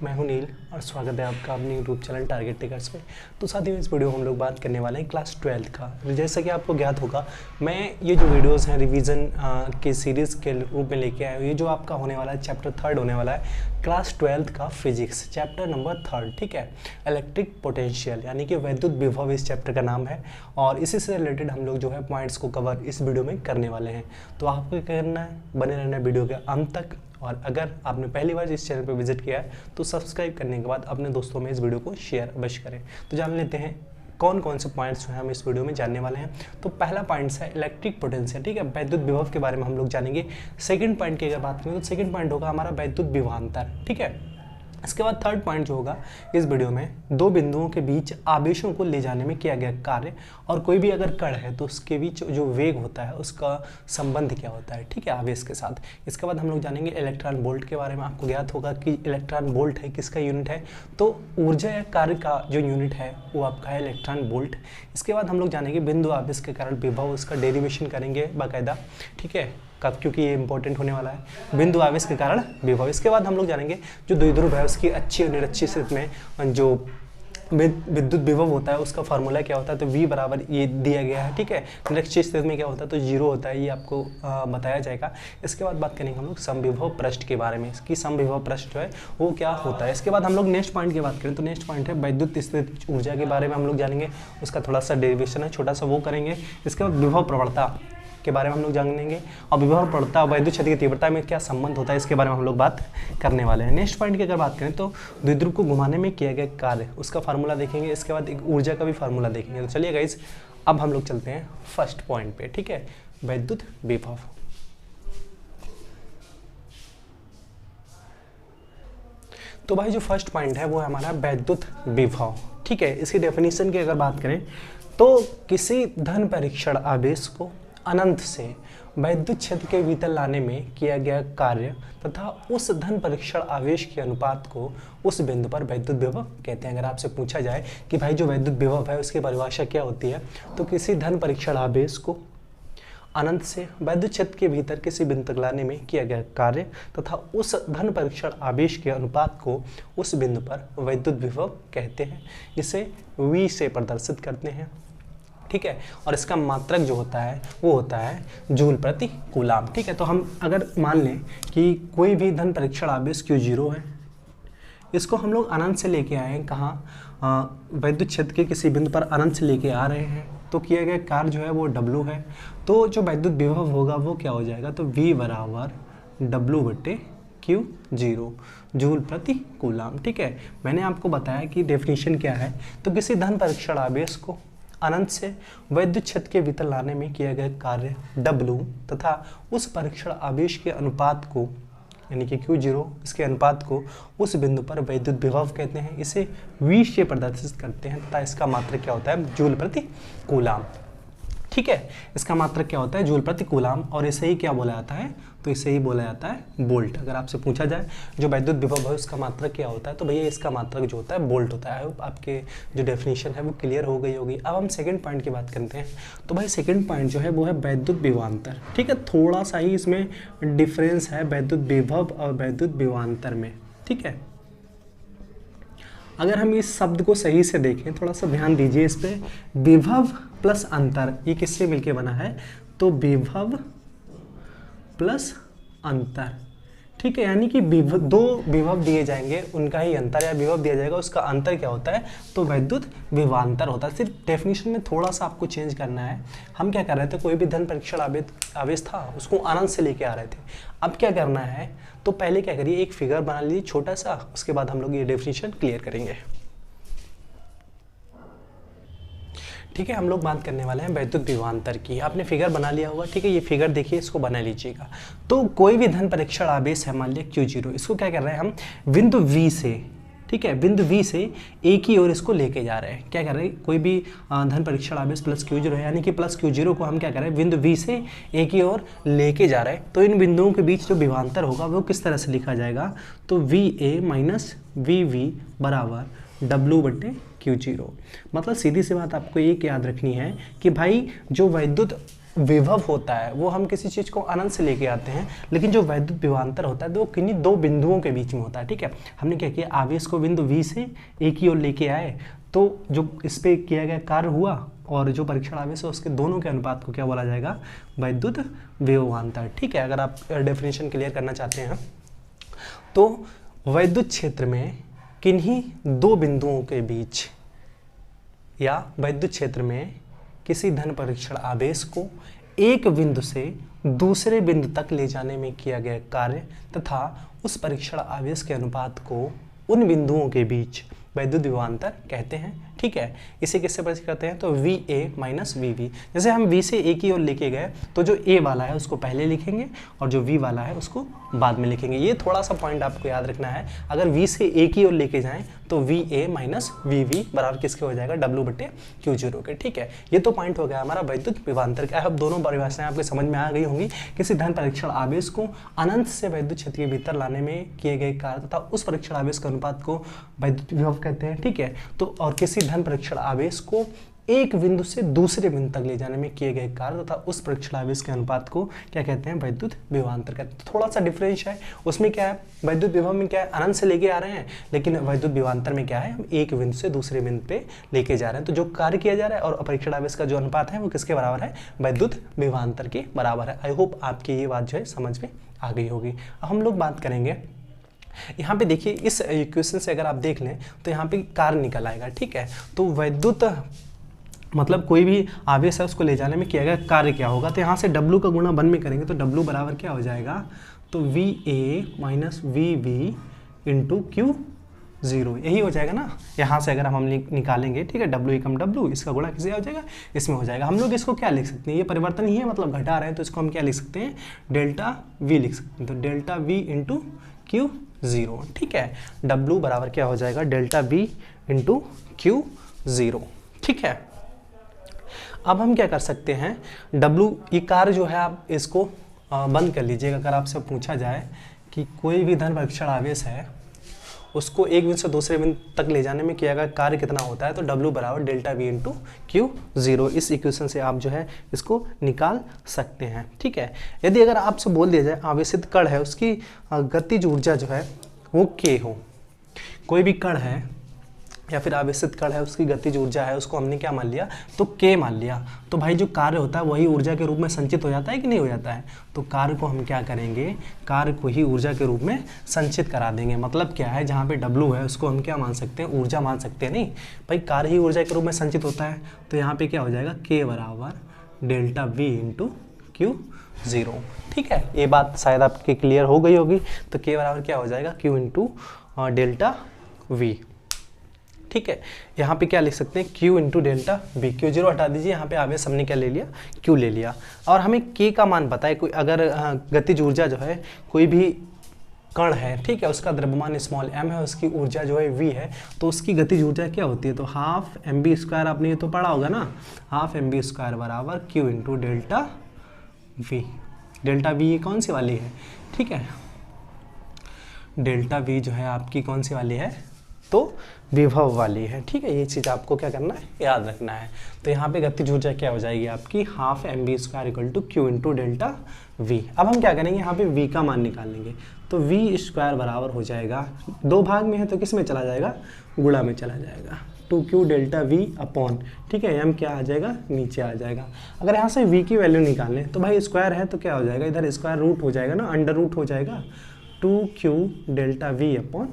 मैं हूं नील और स्वागत है आपका अपने यूट्यूब चैनल टारगेट टिकर्स पे। तो साथियों इस वीडियो में हम लोग बात करने वाले हैं क्लास 12th का। जैसा कि आपको ज्ञात होगा, मैं ये जो वीडियोस हैं रिवीजन की सीरीज़ के रूप में लेके आया हूँ। ये जो आपका होने वाला है चैप्टर 3 होने वाला है क्लास 12th का फिजिक्स चैप्टर नंबर 3, ठीक है। इलेक्ट्रिक पोटेंशियल यानी कि वैद्युत विभव इस चैप्टर का नाम है और इसी से रिलेटेड हम लोग जो है पॉइंट्स को कवर इस वीडियो में करने वाले हैं। तो आपको क्या करना है, बने रहना है वीडियो के अंत तक। और अगर आपने पहली बार इस चैनल पर विजिट किया है तो सब्सक्राइब करने के बाद अपने दोस्तों में इस वीडियो को शेयर अवश्य करें। तो जान लेते हैं कौन कौन से पॉइंट्स जो हैं हम इस वीडियो में जानने वाले हैं। तो पहला पॉइंट्स है इलेक्ट्रिक पोटेंशियल, ठीक है, वैद्युत विभव के बारे में हम लोग जानेंगे। सेकंड पॉइंट की अगर बात करें तो सेकंड पॉइंट होगा हमारा वैद्युत विभवांतर, ठीक है। इसके बाद थर्ड पॉइंट जो होगा इस वीडियो में, दो बिंदुओं के बीच आवेशों को ले जाने में किया गया कार्य और कोई भी अगर कण है तो उसके बीच जो वेग होता है उसका संबंध क्या होता है, ठीक है, आवेश के साथ। इसके बाद हम लोग जानेंगे इलेक्ट्रॉन वोल्ट के बारे में। आपको ज्ञात होगा कि इलेक्ट्रॉन वोल्ट है किसका यूनिट है, तो ऊर्जा या कार्य का जो यूनिट है वो आपका है इलेक्ट्रॉन वोल्ट। इसके बाद हम लोग जानेंगे बिंदु आवेश के कारण विभव, उसका डेरिवेशन करेंगे बाकायदा, ठीक है, कब, क्योंकि ये इंपॉर्टेंट होने वाला है, बिंदु आवेश के कारण विभव। इसके बाद हम लोग जानेंगे जो द्विध्रुव है उसकी अच्छी और निरक्षीय स्थिति में जो विद्युत विभव होता है उसका फार्मूला क्या होता है, तो V बराबर ये दिया गया है, ठीक है। निरक्षीय स्थिति में क्या होता है, तो 0 होता है, ये आपको बताया जाएगा। इसके बाद बात करेंगे हम लोग समविभव पृष्ठ के बारे में, इसकी समविभव पृष्ठ जो है वो क्या होता है। इसके बाद हम लोग नेक्स्ट पॉइंट की बात करें तो नेक्स्ट पॉइंट है वैद्युत स्थितिज ऊर्जा के बारे में हम लोग जानेंगे, उसका थोड़ा सा डेरिवेशन है, छोटा सा वो करेंगे। इसके बाद विभव प्रवणता के बारे में हम लोग जानेंगे और विभव प्रवणता और वैद्युत क्षेत्र की तीव्रता में क्या संबंध होता है इसके बारे में हम लोग बात करने वाले हैं। नेक्स्ट पॉइंट की अगर बात करें तो द्विध्रुव को घुमाने में किया गया कार्य, उसका फार्मूला देखेंगे। इसके बाद एक ऊर्जा का भी फार्मूला देखेंगे। तो चलिए गाइस अब हम लोग चलते हैं फर्स्ट पॉइंट पे, ठीक है, वैद्युत विभव। तो भाई जो फर्स्ट पॉइंट है वो है हमारा वैद्युत विभव, ठीक है। इसकी डेफिनेशन की अगर बात करें तो किसी धन परीक्षण आवेश को अनंत से वैद्युत क्षेत्र के भीतर लाने में किया गया कार्य तथा उस धन परीक्षण आवेश के अनुपात को उस बिंदु पर वैद्युत विभव कहते हैं। अगर आपसे पूछा जाए कि भाई जो वैद्युत विभव है उसकी परिभाषा क्या होती है, तो किसी धन परीक्षण आवेश को अनंत से वैद्युत क्षेत्र के भीतर किसी बिंदु तक लाने में किया गया कार्य तथा उस धन परीक्षण आवेश के अनुपात को उस बिंदु पर वैद्युत विभव कहते हैं। इसे V से प्रदर्शित करते हैं, ठीक है। और इसका मात्रक जो होता है वो होता है जूल प्रति कूलाम, ठीक है। तो हम अगर मान लें कि कोई भी धन परीक्षण आवेश Q0 है, इसको हम लोग अनंत से लेके आए हैं, कहाँ, वैद्युत क्षेत्र के किसी बिंदु पर अनंत से लेके आ रहे हैं, तो किया गया कार्य जो है वो W है। तो जो वैद्युत विभव होगा वो क्या हो जाएगा, तो V बराबर W/Q0 जूल प्रति कूलाम, ठीक है। मैंने आपको बताया कि डेफिनेशन क्या है, तो किसी धन परीक्षण आवेश को अनंत से वैद्युत क्षेत्र के भीतर लाने में किया गया कार्य W तथा उस परीक्षण आवेश के अनुपात को यानी कि Q0 इसके अनुपात को उस बिंदु पर वैद्युत विभव कहते हैं। इसे V से प्रदर्शित करते हैं तथा इसका मात्रक क्या होता है, जूल प्रति कूलाम, ठीक है। इसका मात्रक क्या होता है, जूल प्रति कूलाम, और इसे ही क्या बोला जाता है, तो इसे ही बोला जाता है वोल्ट। अगर आपसे पूछा जाए जो वैद्युत विभव है उसका मात्रक क्या होता है, तो भैया इसका मात्रक जो होता है वोल्ट होता है। आपके जो डेफिनेशन है वो क्लियर हो गई होगी। अब हम सेकंड पॉइंट की बात करते हैं। तो भाई सेकंड पॉइंट जो है वो है वैद्युत विभवांतर, ठीक है। थोड़ा सा ही इसमें डिफरेंस है वैद्युत विभव और वैद्युत विभवांतर में, ठीक है। अगर हम इस शब्द को सही से देखें, थोड़ा सा ध्यान दीजिए इस पे, विभव प्लस अंतर, ये किससे मिलके बना है, तो विभव प्लस अंतर, ठीक है। यानी कि दो विभव दिए जाएंगे, उनका ही अंतर या विभव दिया जाएगा, उसका अंतर क्या होता है, तो वैद्युत विभवांतर होता है। सिर्फ डेफिनेशन में थोड़ा सा आपको चेंज करना है। हम क्या कर रहे थे, कोई भी धन परीक्षण आवेश था उसको अनंत से लेके आ रहे थे। अब क्या करना है, तो पहले क्या करिए, एक फिगर बना लीजिए छोटा सा, उसके बाद हम लोग ये डेफिनेशन क्लियर करेंगे, ठीक है। हम लोग बात करने वाले हैं वैद्युत विभवांतर की। आपने फिगर बना लिया होगा, ठीक है। ये फिगर देखिए, इसको बना लीजिएगा। तो कोई भी धन परीक्षण आवेश है, मान लिया Q0, इसको क्या कर रहे हैं हम, बिंदु V से, ठीक है, बिंदु V से एक ही ओर इसको लेके जा रहे हैं। क्या कर रहे हैं, कोई भी धन परीक्षण आवेश प्लस Q0 है, यानी कि प्लस Q0 को हम क्या कर रहे हैं, बिंदु V से एक ही ओर लेके जा रहे हैं। तो इन बिंदुओं के बीच जो विभवांतर होगा वो किस तरह से लिखा जाएगा, तो VA माइनस VV बराबर W/Q0। मतलब सीधी सी बात आपको एक याद रखनी है कि भाई जो वैद्युत विभव होता है वो हम किसी चीज़ को अनंत से लेके आते हैं, लेकिन जो वैद्युत विभवांतर होता है वो किन्हीं दो बिंदुओं के बीच में होता है। ठीक है, हमने क्या किया, आवेश को बिंदु V से A की ओर लेके आए, तो जो इस पे किया गया कार्य हुआ और जो परीक्षण आवेश है उसके दोनों के अनुपात को क्या बोला जाएगा, वैद्युत विभवांतर। ठीक है, अगर आप डेफिनेशन क्लियर करना चाहते हैं तो वैद्युत क्षेत्र में किन्हीं दो बिंदुओं के बीच या वैद्युत क्षेत्र में किसी धन परीक्षण आवेश को एक बिंदु से दूसरे बिंदु तक ले जाने में किया गया कार्य तथा उस परीक्षण आवेश के अनुपात को उन बिंदुओं के बीच वैद्युत विभवांतर कहते हैं। ठीक है, इसे किससे परिचित करते हैं, तो VA माइनस VB। जैसे हम V से A की ओर लेके गए तो जो A वाला है उसको पहले लिखेंगे और जो V वाला है उसको बाद में लिखेंगे। ये थोड़ा सा पॉइंट आपको याद रखना है, अगर V से A की ओर लेके जाएं तो VA माइनस VB बराबर किसके हो जाएगा, W/Q0 के। ठीक है, ये तो पॉइंट हो गया हमारा वैद्युत विभवांतर का। अब दोनों परिभाषाएं आपके समझ में आ गई होंगी। किसी धन परीक्षण आवेश को अनंत से वैद्युत क्षेत्र के भीतर लाने में किए गए कार्य तथा उस परीक्षण आवेश के अनुपात को वैद्युत विभव कहते हैं। ठीक है, तो और किसी धन परीक्षण आवेश को एक बिंदु से दूसरे बिंदु तक ले जाने में किए गए कार्य तथा उस परीक्षण आवेश के अनुपात को क्या कहते हैं, वैद्युत विभवांतर कहते हैं। थोड़ा सा डिफरेंस है, उसमें क्या है, वैद्युत विभव में क्या है, अनंत से लेके आ रहे हैं, लेकिन वैद्युत विभवांतर में क्या है, हम एक बिंदु से दूसरे बिंदु पे लेके जा रहे हैं। तो जो कार्य किया जा रहा है और परीक्षण आवेश का जो अनुपात है वो किसके बराबर है, वैद्युत विभवांतर के बराबर है। आई होप आपकी ये बात जो है समझ में आ गई होगी। अब हम लोग बात करेंगे, यहाँ पे देखिए इस इक्वेशन से अगर आप देख लें तो यहाँ पे कार्य निकल आएगा। ठीक है, तो वैद्युत मतलब कोई भी आवेश है उसको ले जाने में किया गया कार्य क्या होगा, तो यहाँ से W का गुणा 1 में करेंगे तो W बराबर क्या हो जाएगा, तो VA minus VB into Q0, यही हो जाएगा ना। यहाँ से अगर हम निकालेंगे, ठीक है, W एकम W, इसका गुणा किसे हो जाएगा, इसमें हो जाएगा। हम लोग इसको क्या लिख सकते हैं, ये परिवर्तन ही है, मतलब घटा रहे हैं, तो इसको हम क्या लिख सकते हैं, डेल्टा V लिख सकते हैं। तो डेल्टा V इंटू Q0। ठीक है, W बराबर क्या हो जाएगा, डेल्टा V इंटू Q0। ठीक है, अब हम क्या कर सकते हैं, W ये कार्य जो है आप इसको बंद कर लीजिएगा। अगर आपसे पूछा जाए कि कोई भी धन परीक्षण आवेश है उसको एक बिंदु से दूसरे बिंदु तक ले जाने में किया गया कार्य कितना होता है, तो W बराबर डेल्टा V इंटू Q0। इस इक्वेशन से आप जो है इसको निकाल सकते हैं। ठीक है, यदि अगर आपसे बोल दिया जाए आवेशित कण है उसकी गतिज ऊर्जा जो है वो K हो, कोई भी कण है या फिर आवेशित कण है उसकी गतिज ऊर्जा है, उसको हमने क्या मान लिया, तो K मान लिया, तो भाई जो कार्य होता है वही ऊर्जा के रूप में संचित हो जाता है कि नहीं हो जाता है, तो कार्य को हम क्या करेंगे, कार्य को ही ऊर्जा के रूप में संचित करा देंगे। मतलब क्या है, जहाँ पे W है उसको हम क्या मान सकते हैं, ऊर्जा मान सकते हैं, नहीं भाई कार्य ही ऊर्जा के रूप में संचित होता है, तो यहाँ पे क्या हो जाएगा, K बराबर डेल्टा V इंटू Q0। ठीक है, ये बात शायद आपकी क्लियर हो गई होगी। तो K बराबर क्या हो जाएगा, Q इंटू डेल्टा V। ठीक है, यहाँ पे क्या लिख सकते हैं, Q into delta V। Q0 हटा दीजिए, यहाँ पे आवेश हमने क्या ले लिया, Q ले लिया, और हमें K का मान पता है। कोई अगर गतिज ऊर्जा जो है कोई भी कण है, ठीक है, उसका द्रव्यमान स्मॉल m है, उसकी ऊर्जा जो है V है, तो उसकी गतिज ऊर्जा क्या होती है, तो हाफ mv², आपने ये तो पढ़ा होगा ना, हाफ mv² बराबर Q into delta V। Delta V ये कौन सी वाली है, ठीक है, डेल्टा V जो है आपकी कौन सी वाली है, तो विभव वाली है। ठीक है, ये चीज़ आपको क्या करना है, याद रखना है। तो यहाँ पे गतिज ऊर्जा क्या हो जाएगी आपकी, half mv² equal to Q into delta V। अब हम क्या करेंगे, यहाँ पे V का मान निकालेंगे, तो V² बराबर हो जाएगा, दो भाग में है तो किस में चला जाएगा, गुणा में चला जाएगा, 2Q डेल्टा V अपॉन, ठीक है, m क्या आ जाएगा, नीचे आ जाएगा। अगर यहाँ से V की वैल्यू निकालें तो भाई स्क्वायर है तो क्या हो जाएगा, इधर स्क्वायर रूट हो जाएगा ना, अंडर रूट हो जाएगा, 2Q delta V upon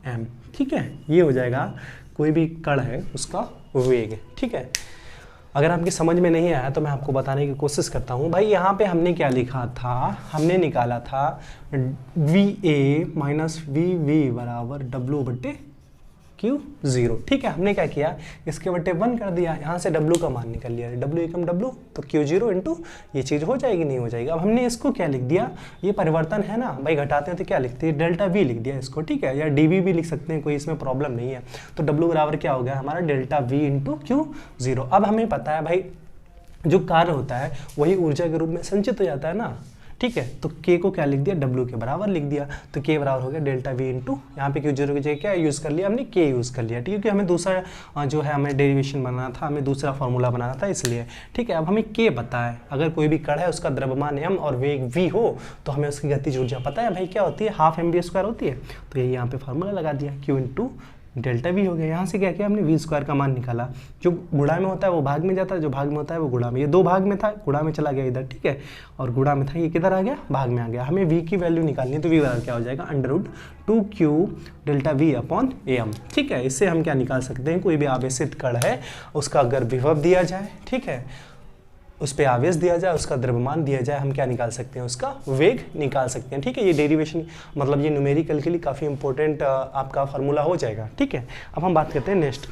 m। ठीक है, ये हो जाएगा कोई भी कण है उसका वेग। ठीक है, अगर आपकी समझ में नहीं आया तो मैं आपको बताने की कोशिश करता हूँ। भाई यहाँ पे हमने क्या लिखा था, हमने निकाला था VA माइनस VV बराबर W/Q0। ठीक है, हमने क्या किया, इसके बटे 1 कर दिया, यहाँ से W का मान निकल लिया, W एकम W, तो Q0 इंटू ये चीज़ हो जाएगी, नहीं हो जाएगी। अब हमने इसको क्या लिख दिया, ये परिवर्तन है ना भाई, घटाते हैं तो क्या लिखते हैं, डेल्टा V लिख दिया इसको। ठीक है, या DV भी लिख सकते हैं, कोई इसमें प्रॉब्लम नहीं है। तो W बराबर क्या हो गया हमारा, डेल्टा V इंटू Q0। अब हमें पता है भाई जो कार्य होता है वही ऊर्जा के रूप में संचित हो जाता है ना, ठीक है। तो k को क्या लिख दिया, w के बराबर लिख दिया, तो k बराबर हो गया डेल्टा v इंटू, यहाँ पे q0 की जगह क्या यूज़ कर लिया हमने, k यूज़ कर लिया, ठीक है, क्योंकि हमें दूसरा जो है हमें डेरिवेशन बनाना था, हमें दूसरा फॉर्मूला बनाना था इसलिए, ठीक है। अब हमें k पता है, अगर कोई भी कण है उसका द्रव्यमान m और वेग v हो तो हमें उसकी गतिज ऊर्जा पता है भाई क्या होती है, हाफ mv² होती है, तो यही यहाँ पे फार्मूला लगा दिया, q इंटू डेल्टा वी हो गया। यहाँ से क्या किया हमने, वी स्क्वायर का मान निकाला, जो गुणा में होता है वो भाग में जाता है, जो भाग में होता है वो गुणा में, ये दो भाग में था, गुणा में चला गया इधर, ठीक है, और गुणा में था, ये किधर आ गया, भाग में आ गया। हमें वी की वैल्यू निकालनी है, तो वी बराबर क्या हो जाएगा, √2q delta we upon am, ठीक है। इससे हम क्या निकाल सकते हैं, कोई भी आवेशित कण है उसका अगर विभव दिया जाए, ठीक है, उस पर आवेश दिया जाए, उसका द्रव्यमान दिया जाए, हम क्या निकाल सकते हैं, उसका वेग निकाल सकते हैं, ठीक है। ये डेरिवेशन मतलब ये न्यूमेरिकल के लिए काफ़ी इंपॉर्टेंट आपका फार्मूला हो जाएगा, ठीक है। अब हम बात करते हैं नेक्स्ट।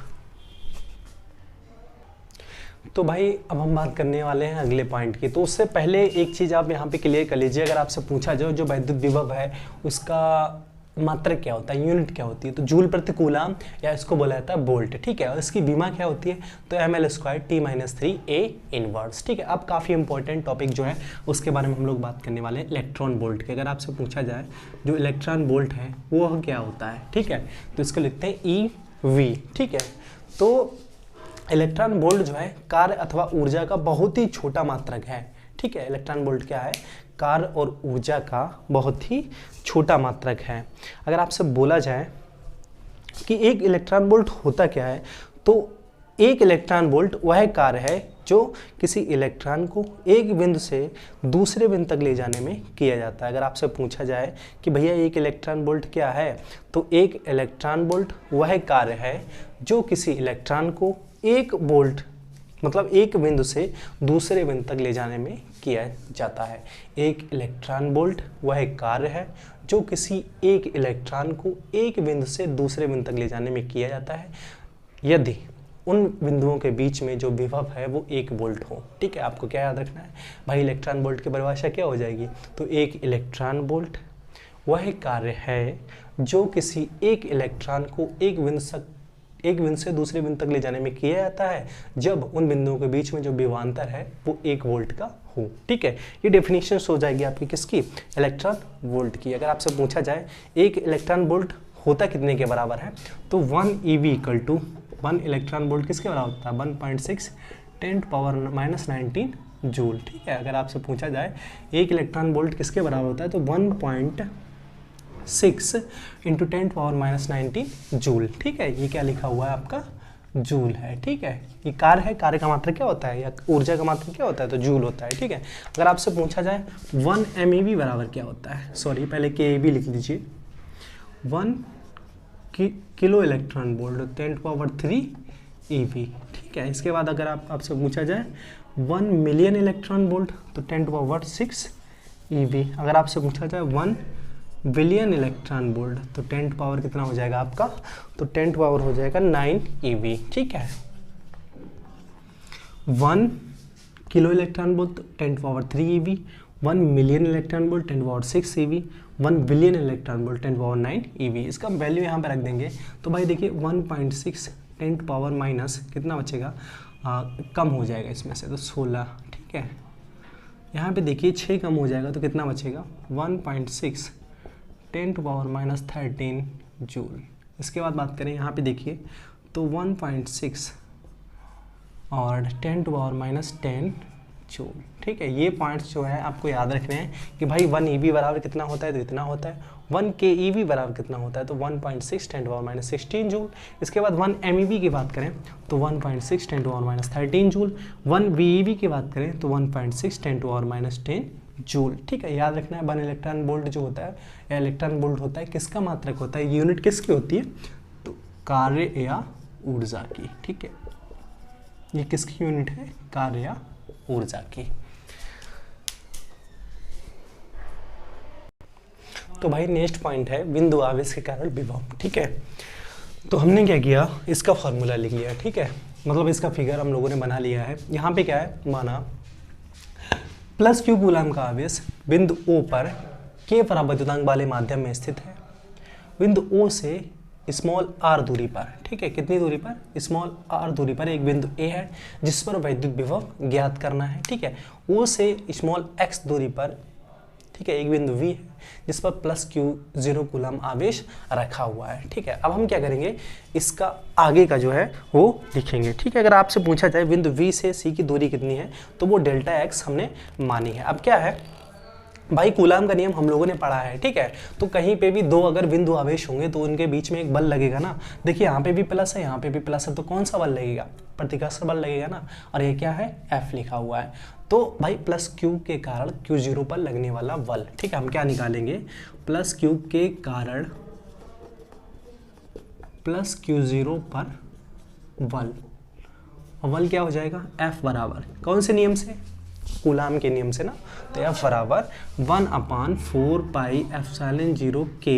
तो भाई अब हम बात करने वाले हैं अगले पॉइंट की, तो उससे पहले एक चीज़ आप यहाँ पे क्लियर कर लीजिए, अगर आपसे पूछा जाए जो वैद्युत विभव है उसका मात्रक क्या होता है, यूनिट क्या होती है, तो जूल प्रति कूलम या इसको बोला जाता है वोल्ट, ठीक है, और इसकी विमा क्या होती है, तो ml² T-3 A इनवर्स, ठीक है। अब काफ़ी इंपॉर्टेंट टॉपिक जो है उसके बारे में हम लोग बात करने वाले हैं, इलेक्ट्रॉन वोल्ट के। अगर आपसे पूछा जाए जो इलेक्ट्रॉन वोल्ट है वो क्या होता है, ठीक है, तो इसको लिखते हैं EV, ठीक है। तो इलेक्ट्रॉन वोल्ट जो है कार्य अथवा ऊर्जा का बहुत ही छोटा मात्रक है, ठीक है। इलेक्ट्रॉन वोल्ट क्या है, कार्य और ऊर्जा का बहुत ही छोटा मात्रक है। अगर आपसे बोला जाए कि एक इलेक्ट्रॉन वोल्ट होता क्या है, तो एक इलेक्ट्रॉन वोल्ट वह कार्य है जो किसी इलेक्ट्रॉन को एक बिंदु से दूसरे बिंदु तक ले जाने में किया जाता है। अगर आपसे पूछा जाए कि भैया एक इलेक्ट्रॉन वोल्ट क्या है, तो एक इलेक्ट्रॉन वोल्ट वह कार्य है जो किसी इलेक्ट्रॉन को एक वोल्ट मतलब एक बिंदु से दूसरे बिंदु तक ले जाने में किया जाता है। एक इलेक्ट्रॉन वोल्ट वह कार्य है जो किसी एक इलेक्ट्रॉन को एक बिंदु से दूसरे बिंदु तक ले जाने में किया जाता है यदि उन बिंदुओं के बीच में जो विभव है वो 1 वोल्ट हो, ठीक है। आपको क्या याद रखना है भाई, इलेक्ट्रॉन वोल्ट की परिभाषा क्या हो जाएगी, तो एक इलेक्ट्रॉन वोल्ट वह कार्य है जो किसी एक इलेक्ट्रॉन को एक बिंदु से दूसरे बिंदु तक ले जाने में किया जाता है जब उन बिंदुओं के बीच में जो विभवांतर है वो 1 वोल्ट का हो, ठीक है। ये डेफिनेशन हो जाएगी आपकी किसकी, इलेक्ट्रॉन वोल्ट की। अगर आपसे पूछा जाए एक इलेक्ट्रॉन वोल्ट होता कितने के बराबर है, तो 1 EV = 1 इलेक्ट्रॉन वोल्ट किसके बराबर होता है, 1.6 × 10⁻19 जूल, ठीक है। अगर आपसे पूछा जाए एक इलेक्ट्रॉन वोल्ट किसके बराबर होता है, तो 1.6 × 10⁻19 जूल, ठीक है। ये क्या लिखा हुआ है आपका, जूल है, ठीक है। ये कार्य है, कार्य का मात्रक क्या होता है या ऊर्जा का मात्रक क्या होता है, तो जूल होता है, ठीक है। अगर आपसे पूछा जाए 1 MeV बराबर क्या होता है, सॉरी पहले KeV लिख लीजिए, 1 किलो इलेक्ट्रॉन वोल्ट 10⁻³ EV, ठीक है। इसके बाद अगर आपसे पूछा जाए 1 मिलियन इलेक्ट्रॉन वोल्ट तो 10⁻6 EV। अगर आपसे पूछा जाए 1 बिलियन इलेक्ट्रॉन वोल्ट तो 10 पावर कितना हो जाएगा आपका, तो 10 पावर हो जाएगा 9 EV, ठीक है। 1 kilo electron volt 10⁻³ EV, 1 million electron volt 10⁻6 EV, 1 billion electron volt 10�9 EV। इसका वैल्यू यहाँ पे रख देंगे, तो भाई देखिए 1.6 10 पावर माइनस कितना बचेगा, कम हो जाएगा इसमें से, तो 16, ठीक है। यहाँ पे देखिए 6 कम हो जाएगा तो कितना बचेगा, 1.6 10⁻13 जूल। इसके बाद बात करें यहाँ पे देखिए तो 1.6 और 10⁻10 जूल, ठीक है। ये पॉइंट्स जो है आपको याद रखने हैं कि भाई 1 EV बराबर कितना होता है, तो इतना होता है। 1 KeV बराबर कितना होता है, तो 1.6 10⁻16 जूल। इसके बाद 1 MEV की बात करें तो 1.6 10⁻13 जूल। 1 VeV की बात करें तो 1.6 10⁻10 जूल, ठीक है। याद रखना है 1 इलेक्ट्रॉन वोल्ट जो होता है या इलेक्ट्रॉन वोल्ट होता है किसका मात्रक होता है, यूनिट किसकी होती है, तो कार्य या ऊर्जा की, ठीक है। ये किसकी यूनिट है, कार्य या ऊर्जा की। तो भाई नेक्स्ट पॉइंट है बिंदु आवेश के कारण विभव, ठीक है। तो हमने क्या किया, इसका फॉर्मूला लिख लिया, ठीक है, मतलब इसका फिगर हम लोगों ने बना लिया है। यहाँ पे क्या है, माना +Q कूलम का आवेश बिंदु O पर K परावैद्युतांक वाले माध्यम में स्थित है। बिंदु O से स्मॉल r दूरी पर, ठीक है, कितनी दूरी पर, स्मॉल r दूरी पर एक बिंदु A है जिस पर वैद्युत विभव ज्ञात करना है, ठीक है। O से स्मॉल x दूरी पर ठीक है, एक बिंदु V है जिस पर प्लस Q0 कूलम आवेश रखा हुआ है। ठीक है, अब हम क्या करेंगे, इसका आगे का जो है वो लिखेंगे। ठीक है, अगर आपसे पूछा जाए बिंदु V से C की दूरी कितनी है तो वो डेल्टा x हमने मानी है। अब क्या है भाई, कूलाम का नियम हम लोगों ने पढ़ा है। ठीक है, तो कहीं पे भी दो अगर बिंदु आवेश होंगे तो उनके बीच में एक बल लगेगा ना। देखिए यहाँ पे भी प्लस है, यहाँ पे भी प्लस है, तो कौन सा बल लगेगा, प्रतिकर्षण बल लगेगा ना। और ये क्या है, F लिखा हुआ है। तो भाई प्लस Q के कारण Q0 पर लगने वाला बल। ठीक है, हम क्या निकालेंगे, प्लस Q के कारण प्लस Q0 पर बल, और बल क्या हो जाएगा, F बराबर कौन से नियम से, कूलाम के नियम से ना। तो F बराबर 1/4 पाई epsilon 0 K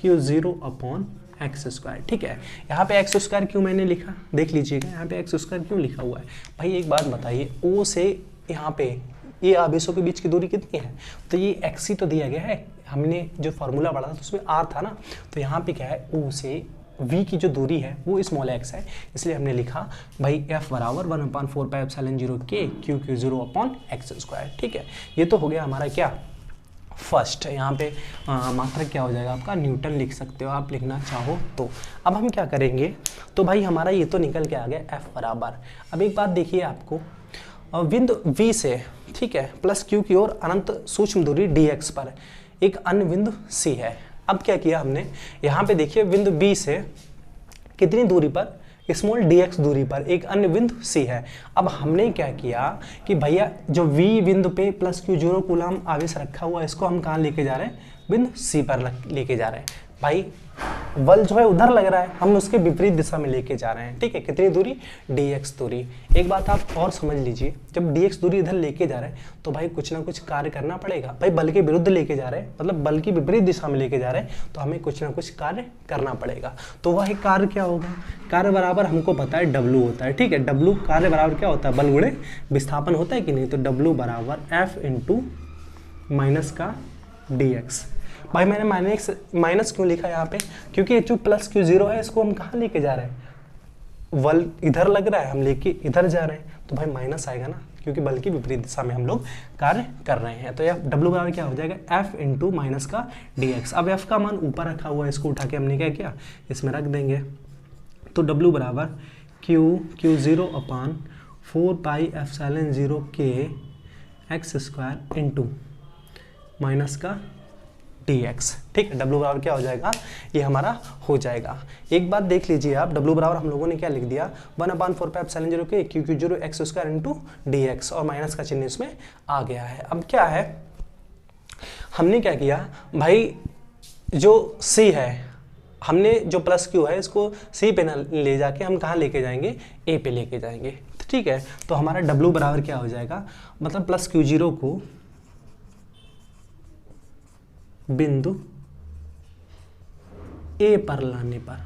Q0 upon x square. ठीक है, यहाँ पे एक्स स्क्वायर क्यों मैंने लिखा, देख लीजिएगा यहाँ पे एक्स स्क्वायर क्यों लिखा हुआ है। भाई एक बात बताइए, O से यहाँ पे ये आवेशों के बीच की दूरी कितनी है, तो ये x ही तो दिया गया है। हमने जो फॉर्मूला पढ़ा था तो उसमें r था ना, तो यहाँ पे क्या है, O से V की जो दूरी है वो स्मॉल x है, इसलिए हमने लिखा भाई F बराबर 1/4 पाई epsilon 0 K Q0 upon x square. ठीक है, ये तो हो गया हमारा क्या, फर्स्ट। यहाँ पे मात्रक क्या हो जाएगा आपका, न्यूटन लिख सकते हो आप लिखना चाहो तो। अब हम क्या करेंगे, तो भाई हमारा ये तो निकल के आ गया F बराबर। अब एक बात देखिए आपको, बिंदु V से, ठीक है, प्लस Q की ओर अनंत सूक्ष्म दूरी dx पर एक अन्य बिंदु C है। अब क्या किया हमने, यहाँ पे देखिए बिंदु B से कितनी दूरी पर, स्मॉल dx दूरी पर एक अन्य बिंदु C है। अब हमने क्या किया कि भैया जो V बिंदु पे प्लस Q0 कूलम आवेश रखा हुआ है, इसको हम कहाँ लेके जा रहे हैं, बिंदु C पर लेके जा रहे हैं। भाई बल जो है उधर लग रहा है, हम उसके विपरीत दिशा में लेके जा रहे हैं। ठीक है, कितनी दूरी, dx दूरी। एक बात आप और समझ लीजिए, जब dx दूरी इधर लेके जा रहे हैं तो भाई कुछ ना कुछ कार्य करना पड़ेगा। भाई बल के विरुद्ध लेके जा रहे हैं, मतलब बल की विपरीत दिशा में लेके जा रहे हैं, तो हमें कुछ ना कुछ कार्य करना पड़ेगा। तो वह कार्य क्या होगा, कार्य बराबर हमको पता है W होता है। ठीक है, W कार्य बराबर क्या होता है, बल गुणे विस्थापन होता है कि नहीं। तो W बराबर F इंटू माइनस का dx। भाई मैंने माइनस क्यों लिखा यहाँ पे, क्योंकि जो प्लस Q0 है इसको हम कहाँ लेके जा रहे हैं, बल इधर लग रहा है, हम लेके इधर जा रहे हैं, तो भाई माइनस आएगा ना, क्योंकि बल की विपरीत दिशा में हम लोग कार्य कर रहे हैं। तो यह W बराबर क्या हो जाएगा, F इंटू माइनस का dx। अब F का मान ऊपर रखा हुआ है, इसको उठा के हमने क्या किया, इसमें रख देंगे। तो W बराबर Q0 अपान 4 pi epsilon 0 K x square into minus का dx। ठीक है, W बराबर क्या हो जाएगा, ये हमारा हो जाएगा। एक बात देख लीजिए आप, W बराबर हम लोगों ने क्या लिख दिया, 1/4 पाई epsilon 0 K Q0 x square into dx, और माइनस का चिन्ह इसमें आ गया है। अब क्या है, हमने क्या किया भाई, जो C है, हमने जो प्लस Q है इसको C पे ना ले जाके हम कहाँ लेके जाएंगे, A पे लेके जाएंगे। ठीक है, तो हमारा W बराबर क्या हो जाएगा, मतलब प्लस Q0 को बिंदु A पर लाने पर,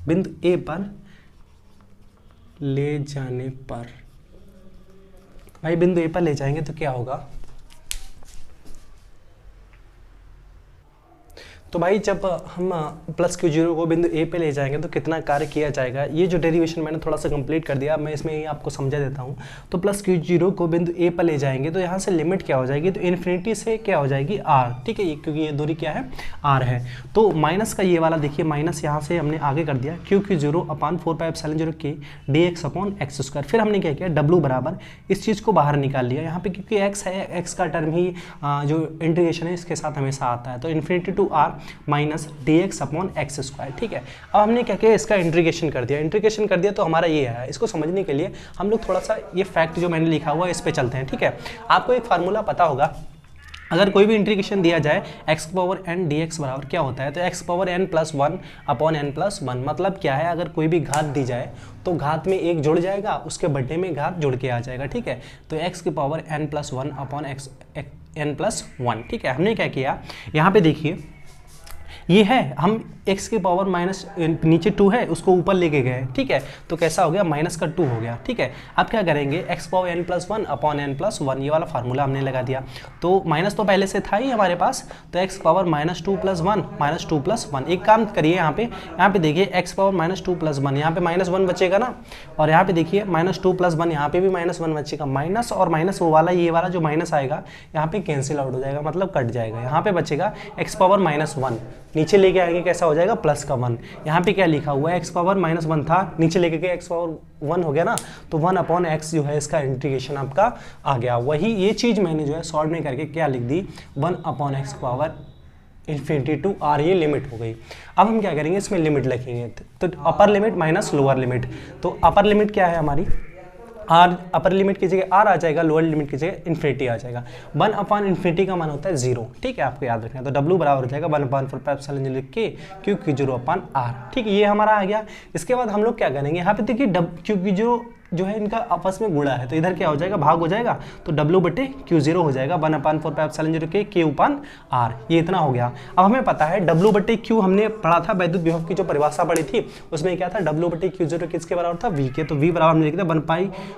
बिंदु A पर ले जाने पर, भाई बिंदु A पर ले जाएंगे तो क्या होगा, तो भाई जब हम प्लस Q0 को बिंदु A पे ले जाएंगे तो कितना कार्य किया जाएगा, ये जो डेरिवेशन मैंने थोड़ा सा कंप्लीट कर दिया, मैं इसमें ही आपको समझा देता हूँ। तो प्लस Q0 को बिंदु A पर ले जाएंगे तो यहाँ से लिमिट क्या हो जाएगी, तो इन्फिनिटी से क्या हो जाएगी R। ठीक है, ये क्योंकि ये दूरी क्या है, R है। तो माइनस का ये वाला देखिए, माइनस यहाँ से हमने आगे कर दिया Q0 अपान 4 pi epsilon 0 K dx upon x square. फिर हमने क्या किया, W बराबर इस चीज़ को बाहर निकाल लिया यहाँ पे, क्योंकि x है, x का टर्म ही जो इंटीग्रेशन है इसके साथ हमेशा आता है। तो infinity to R minus dx upon x square. ठीक है, अब हमने क्या किया, इसका इंटीग्रेशन कर दिया, तो हमारा ये है। इसको समझने के लिए हम लोग थोड़ा सा ये फैक्ट जो मैंने लिखा हुआ है इस पे चलते हैं। ठीक है, आपको एक फार्मूला पता होगा, अगर कोई भी इंटीग्रेशन दिया जाए x पावर n dx बराबर क्या होता है, तो x power n plus 1 upon n plus 1। मतलब क्या है, अगर कोई भी घात दी जाए तो घात में एक जुड़ जाएगा, उसके बड्डे में घात जुड़ के आ जाएगा। ठीक है, तो x की power n plus 1 upon n plus 1। ठीक है, हमने क्या किया, यहाँ पे देखिए ये है, हम x की पावर माइनस नीचे 2 है उसको ऊपर लेके गए, ठीक है, तो कैसा हो गया माइनस का 2 हो गया, ठीक है। अब क्या करेंगे x power n plus 1 upon n plus 1 ये वाला फार्मूला हमने लगा दिया, तो माइनस तो पहले से था ही हमारे पास, तो x पावर माइनस 2 प्लस 1 एक काम करिए यहाँ पे देखिए x पावर माइनस 2 प्लस 1 यहाँ पे माइनस 1 बचेगा ना, और यहाँ पे देखिए माइनस 2 प्लस 1 यहाँ पे भी माइनस 1 बचेगा, माइनस और माइनस वो वाला ये वाला जो माइनस आएगा यहाँ पे कैंसिल आउट हो जाएगा, मतलब कट जाएगा, यहाँ पे बचेगा x पावर माइनस 1, नीचे लेके आएंगे कैसा हो जाएगा प्लस का 1, यहाँ पे क्या लिखा हुआ है x पावर माइनस 1 था, नीचे लेके गए x पावर 1 हो गया ना, तो 1 अपॉन x जो है इसका इंटीग्रेशन आपका आ गया। वही ये चीज़ मैंने जो है सॉल्व में करके क्या लिख दी 1 upon x power infinity to r, ये लिमिट हो गई। अब हम क्या करेंगे इसमें लिमिट लिखेंगे, तो upper limit minus lower limit, तो अपर लिमिट क्या है हमारी r, अपर लिमिट की जगह r आ जाएगा, लोअर लिमिट की जगह इन्फिनिटी आ जाएगा। 1 अपॉन इन्फिनिटी का मान होता है 0, ठीक है, आपको याद रखना है, तो w बराबर हो जाएगा 1 अपॉन 4 पाई एप्सिलॉन लिख के q 0 अपॉन r, ठीक है, ये हमारा आ गया। इसके बाद हम लोग क्या करेंगे यहाँ पे देखिए q जो है इनका आपस में गुणा है, तो इधर क्या हो जाएगा भाग हो जाएगा, तो w बटे q0 हो जाएगा 1 अपॉन 4 पाई एप्सिलॉन 0 के q अपॉन r, ये इतना हो गया। अब हमें पता है w बटे q हमने पढ़ा था वैद्युत विभव की जो परिभाषा पढ़ी थी उसमें क्या था w बटे q0 किसके बराबर था v के, तो v बराबर हमने लिख दिया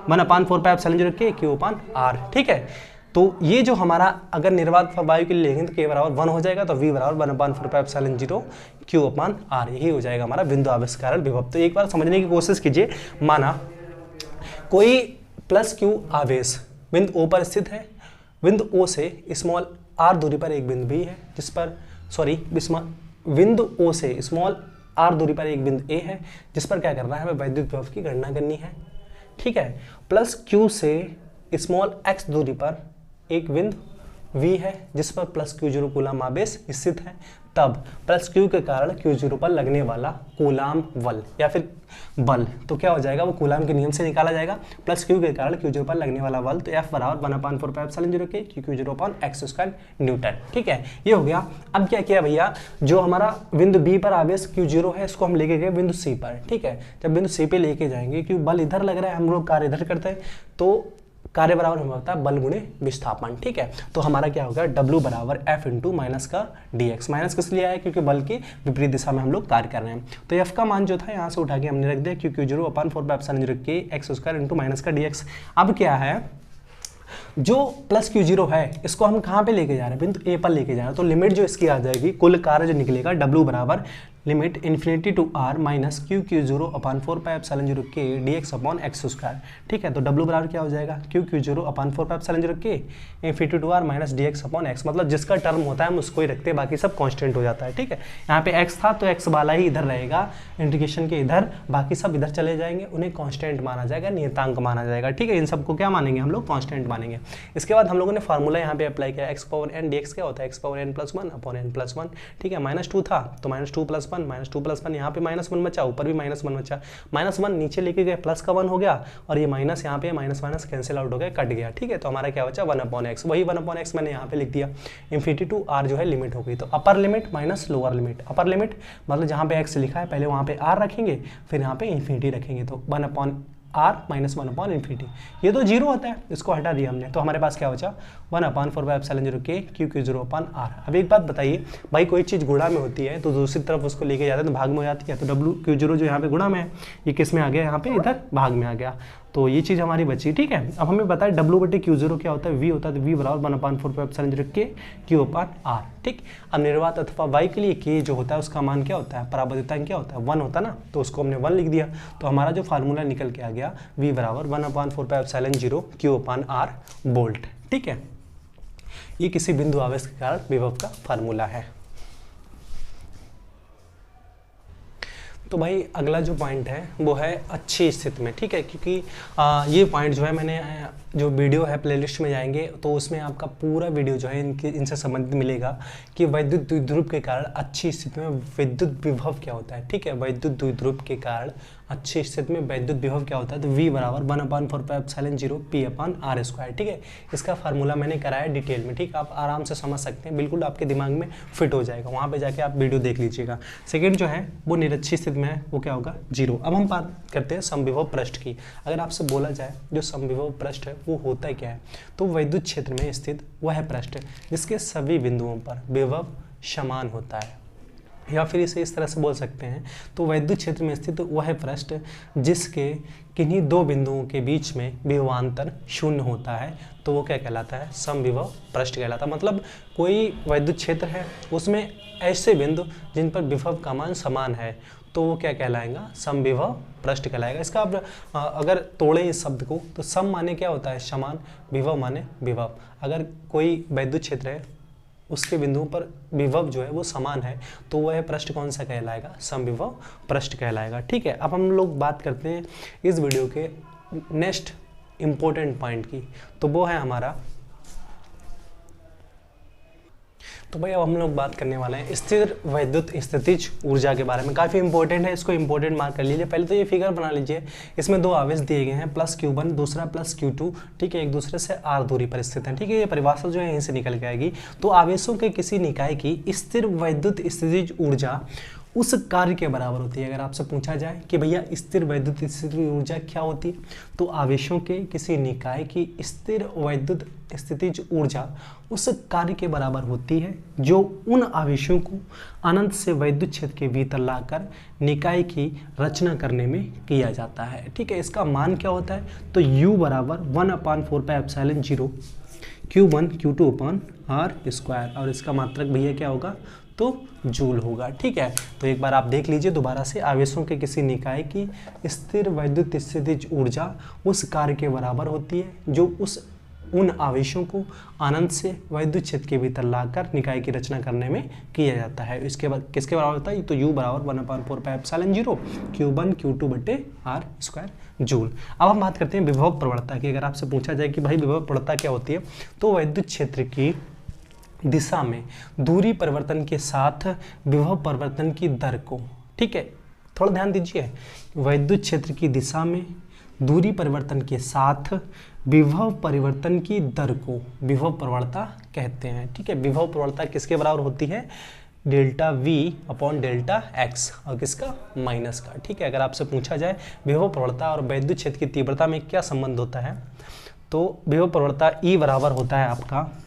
1 अपॉन 4 पाई एप्सिलॉन 0 के q अपॉन r, ठीक है। तो ये जो हमारा अगर निर्वात वायु के लिए लेंगे तो k बराबर 1 हो जाएगा, तो v बराबर 1 upon 4 pi epsilon 0 q upon r, यही हो जाएगा हमारा बिंदु आवेश कारण विभव। तो एक बार समझने की कोशिश कीजिए, माना कोई प्लस q आवेश बिंदु O पर स्थित है, बिंदु O से स्मॉल r दूरी पर एक बिंदु B है जिस पर बिंदु O से स्मॉल r दूरी पर एक बिंदु A है जिस पर क्या करना है हमें वैद्युत विभव की गणना करनी है, ठीक है। प्लस q से स्मॉल x दूरी पर एक बिंदु V है जिस पर प्लस q0 कूलाम आवेश स्थित है, तब प्लस q के कारण q0 पर लगने वाला कूलाम बल या फिर बल, तो क्या हो जाएगा वो कूलाम के नियम से निकाला जाएगा, प्लस q के कारण q0 पर लगने वाला बल, तो F बराबर 1 अपॉन 4 पाई एप्सिलॉन 0 के q0 upon x square Newton, ठीक है, ये हो गया। अब क्या किया भैया, जो हमारा बिंदु B पर आवेश q0 है इसको हम लेके गए बिंदु C पर, ठीक है, जब बिंदु C पे लेके जाएंगे क्योंकि बल इधर लग रहा है हम लोग कार्य इधर करते हैं, तो कार्य बराबर हमें होता है बल गुणे विस्थापन, ठीक है। तो हमारा क्या होगा W बराबर F इंटू माइनस का dx, माइनस किस लिए आया क्योंकि बल की विपरीत दिशा में हम लोग कार्य कर रहे हैं, तो F का मान जो था यहाँ से उठा के हमने रख दिया क्योंकि 0 अपॉन 4 पाई एप्सिलॉन 0 के x स्क्वायर इंटू माइनस का dx। अब क्या है जो प्लस q0 है इसको हम कहाँ पे लेके जा रहे हैं बिंदु A पर लेके जा रहे हैं, तो लिमिट जो इसकी आ जाएगी कुल कार्य जो निकलेगा W बराबर limit infinity to r minus q0 upon 4 pi epsilon 0 के dx अपॉन x स्क्वायर, ठीक है। तो W बराबर क्या हो जाएगा q0 अपॉन 4 पाई एप्सिलॉन 0 के infinity to r minus dx upon x, मतलब जिसका टर्म होता है हम उसको ही रखते हैं, बाकी सब कांस्टेंट हो जाता है, ठीक है। यहाँ पे x था तो x वाला ही इधर रहेगा इंटीग्रेशन के इधर, बाकी सब इधर चले जाएंगे, उन्हें कांस्टेंट माना जाएगा, नियतांक माना जाएगा, ठीक है। इन सबको क्या मानेंगे हम लोग कांस्टेंट मानेंगे। इसके बाद हम लोगों ने फार्मूला यहाँ पे अप्लाई किया, x पावर n dx क्या होता है x power n plus 1 upon n plus 1, ठीक है। माइनस 2 था तो माइनस 2 प्लस 1 यहाँ पे माइनस 1 बचा, ऊपर भी माइनस 1 बचा, माइनस 1 नीचे लेके गए प्लस का 1 हो गया, और ये माइनस यहाँ पे माइनस माइनस कैंसिल आउट हो गया, कट गया, ठीक है। तो हमारा क्या बचा 1 अपॉन एक्स, वही 1 अपॉन एक्स मैंने यहाँ पे लिख दिया, इन्फिनिटी टू r जो है लिमिट हो गई। तो upper limit minus lower limit, upper limit मतलब जहाँ पे x लिखा है पहले वहाँ पे r रखेंगे फिर यहाँ पे इन्फिनिटी रखेंगे, तो 1 upon r minus 1 upon infinity, ये तो 0 होता है इसको हटा दिया हमने, तो हमारे पास क्या बचा 1 अपॉन 4 पाई एप्सिलॉन 0 के q0 अपॉन r। अब एक बात बताइए भाई, कोई चीज़ गुणा में होती है तो दूसरी तरफ उसको लेके जाते हैं तो भाग में हो जाती है, तो q0 जो यहाँ पे गुणा में है ये किस में आ गया, यहाँ पे इधर भाग में आ गया, तो ये चीज़ हमारी बची, ठीक है। अब हमें पता है W बटे q0 क्या होता है, v होता है, तो v बराबर 1 अपॉन 4 पाई एप्सिलॉन 0 के q अपॉन r, ठीक। अब निर्वात अथवा y के लिए k जो होता है उसका मान क्या होता है, परावर्तितांक क्या होता है 1 होता है ना, तो उसको हमने 1 लिख दिया, तो हमारा जो फार्मूला निकल के आ गया v बराबर 1 upon 4 pi epsilon 0 q upon r volt, ठीक है। ये किसी बिंदु आवेश के कारण विभव का फार्मूला है। तो भाई अगला जो पॉइंट है वो है अच्छी स्थिति में, ठीक है, क्योंकि ये पॉइंट जो है मैंने जो वीडियो है प्लेलिस्ट में जाएंगे तो उसमें आपका पूरा वीडियो जो है इनसे संबंधित मिलेगा कि वैद्युत द्विध्रुव के कारण अच्छी स्थिति में विद्युत विभव क्या होता है, ठीक है। वैद्युत द्विध्रुव के कारण अच्छी स्थिति में वैद्युत विभव क्या होता है, तो v बराबर 1 upon 4 pi epsilon 0 p upon r square, ठीक है। इसका फार्मूला मैंने कराया डिटेल में, ठीक है, आप आराम से समझ सकते हैं, बिल्कुल आपके दिमाग में फिट हो जाएगा, वहाँ पे जाके आप वीडियो देख लीजिएगा। सेकेंड जो है वो निरक्षी स्थिति में है, वो क्या होगा 0। अब हम बात करते हैं समविभव पृष्ठ की। अगर आपसे बोला जाए जो समविभव पृष्ठ है वो होता क्या है, तो वैद्युत क्षेत्र में स्थित वह पृष्ठ जिसके सभी बिंदुओं पर विभव समान होता है, या फिर इसे इस तरह से बोल सकते हैं, तो वैद्युत क्षेत्र में स्थित वह पृष्ठ जिसके किन्हीं दो बिंदुओं के बीच में विभवांतर शून्य होता है, तो वो क्या कहलाता है, समविभव पृष्ठ कहलाता है। मतलब कोई वैद्युत क्षेत्र है, उसमें ऐसे बिंदु जिन पर विभव का मान समान है, तो वो क्या कहलाएगा, समविभव पृष्ठ कहलाएगा। इसका आप अगर तोड़ें इस शब्द को, तो सम माने क्या होता है, समान, विभव माने विभव। अगर कोई वैद्युत क्षेत्र है, उसके बिंदुओं पर विभव जो है वो समान है, तो वह पृष्ठ कौन सा कहलाएगा, समविभव पृष्ठ कहलाएगा। ठीक है, अब हम लोग बात करते हैं इस वीडियो के नेक्स्ट इंपॉर्टेंट पॉइंट की, तो वो है हमारा, तो भाई अब हम लोग बात करने वाले हैं स्थिर वैद्युत स्थितिज ऊर्जा के बारे में। काफ़ी इंपॉर्टेंट है, इसको इंपॉर्टेंट मार्क कर लीजिए। पहले तो ये फिगर बना लीजिए, इसमें दो आवेश दिए गए हैं, +Q1 दूसरा +Q2, ठीक है, एक दूसरे से r दूरी पर स्थित है। ठीक है, ये परिभाषा जो है यहीं से निकल के आएगी। तो आवेशों के किसी निकाय की स्थिर वैद्युत स्थितिज ऊर्जा उस कार्य के बराबर होती है। अगर आपसे पूछा जाए कि भैया स्थिर वैद्युत स्थितिज ऊर्जा क्या होती है, तो आवेशों के किसी निकाय की स्थिर वैद्युत स्थितिज ऊर्जा उस कार्य के बराबर होती है जो उन आवेशों को अनंत से वैद्युत क्षेत्र के भीतर लाकर निकाय की रचना करने में किया जाता है। ठीक है, इसका मान क्या होता है, तो U बराबर 1/4πε0 Q1 Q2/r², और इसका मात्रक भैया क्या होगा, तो जूल होगा। ठीक है, तो एक बार आप देख लीजिए दोबारा से, आवेशों के किसी निकाय की स्थिर वैद्युत स्थितिज ऊर्जा उस कार्य के बराबर होती है जो उन आवेशों को अनंत से वैद्युत क्षेत्र के भीतर लाकर निकाय की रचना करने में किया जाता है। इसके बाद किसके बराबर होता है, तो U बराबर 1/4πε0 Q1 Q2/r² जूल। अब हम बात करते हैं विभव प्रवणता की। अगर आपसे पूछा जाए कि भाई विभव प्रवणता क्या होती है, तो वैद्युत क्षेत्र की दिशा में दूरी परिवर्तन के साथ विभव परिवर्तन की दर को, ठीक है, थोड़ा ध्यान दीजिए, वैद्युत क्षेत्र की दिशा में दूरी परिवर्तन के साथ विभव परिवर्तन की दर को विभव प्रवणता कहते हैं। ठीक है, विभव प्रवणता किसके बराबर होती है, ΔV/ΔX, और किसका, माइनस का। ठीक है, अगर आपसे पूछा जाए विभव प्रवणता और वैद्युत क्षेत्र की तीव्रता में क्या संबंध होता है, तो विभव प्रवणता E बराबर होता है आपका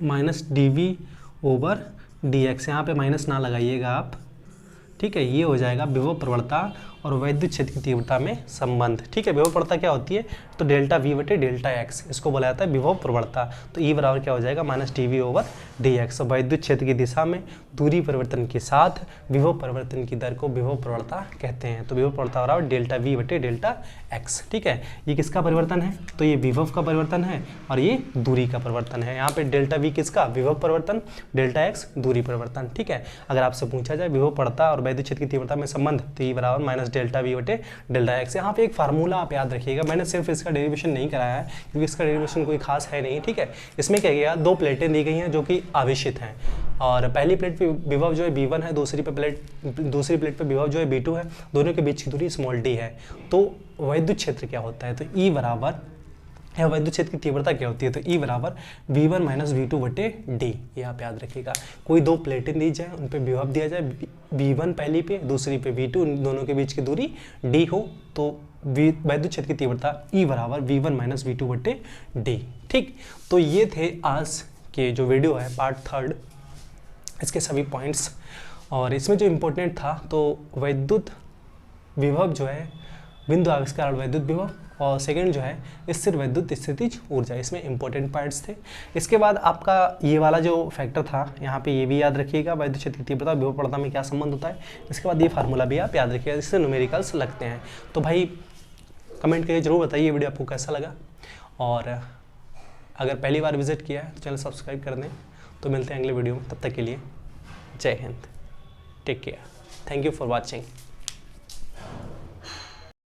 -dV/dx। यहाँ पे माइनस ना लगाइएगा आप, ठीक है, ये हो जाएगा विभव प्रवणता और वैद्युत क्षेत्र की तीव्रता में संबंध। ठीक है, विभव प्रवणता क्या होती है, तो ΔV/ΔX, इसको बोला जाता है विभव प्रवणता। तो E बराबर क्या हो जाएगा, -dV/dx। और वैद्युत क्षेत्र की दिशा में दूरी परिवर्तन के साथ विभव परिवर्तन की दर को विभव प्रवणता कहते हैं। तो विभव प्रवणता बराबर ΔV/ΔX। ठीक है, ये किसका परिवर्तन है, तो ये विभव का परिवर्तन है और ये दूरी का परिवर्तन है। यहाँ पे ΔV किसका, विभव परिवर्तन, ΔX दूरी परिवर्तन। ठीक है, अगर आपसे पूछा जाए विभव प्रवणता और वैद्युत क्षेत्र की तीव्रता में संबंध, तो E बराबर -ΔV/ΔX। यहाँ पे एक फार्मूला आप याद रखिएगा, मैंने सिर्फ इसका डेरिवेशन नहीं कराया है क्योंकि इसका डेरिवेशन कोई खास है नहीं। ठीक है, इसमें क्या किया, दो प्लेटें दी गई हैं जो कि आवेशित हैं, और पहली प्लेट पे विभव जो है V1 है, दूसरी प्लेट पे विभव जो है V2 है, दोनों के बीच की दूरी d है। तो वैद्युत क्षेत्र क्या होता है, तो E बराबर, या वैद्युत क्षेत्र की तीव्रता क्या होती है, तो E बराबर V1 - V2/d। ये आप याद रखिएगा, कोई दो प्लेटें दी जाए, उन पे विभव दिया जाए, V1 पहली पे, दूसरी पे V2, दोनों के बीच की दूरी d हो, तो वैद्युत क्षेत्र की तीव्रता E बराबर V1 - V2/d। ठीक, तो ये थे आज के जो वीडियो है पार्ट 3, इसके सभी पॉइंट्स, और इसमें जो इम्पोर्टेंट था, तो वैद्युत विभव जो है बिंदु आवेश के कारण वैद्युत विभव, और सेकंड जो है स्थिर वैद्युत स्थितिज ऊर्जा, इसमें इंपॉर्टेंट पॉइंट्स थे। इसके बाद आपका ये वाला जो फैक्टर था, यहाँ पे ये भी याद रखिएगा, वैद्युत क्षेत्र की तीव्रता विभव प्रवणता में क्या संबंध होता है। इसके बाद ये फार्मूला भी आप याद रखिएगा, जिससे न्यूमेरिकल्स लगते हैं। तो भाई कमेंट करके जरूर बताइए वीडियो आपको कैसा लगा, और अगर पहली बार विजिट किया है तो चैनल सब्सक्राइब कर दें। तो मिलते हैं अगले वीडियो में, तब तक के लिए Jai Hind, take care, thank you for watching.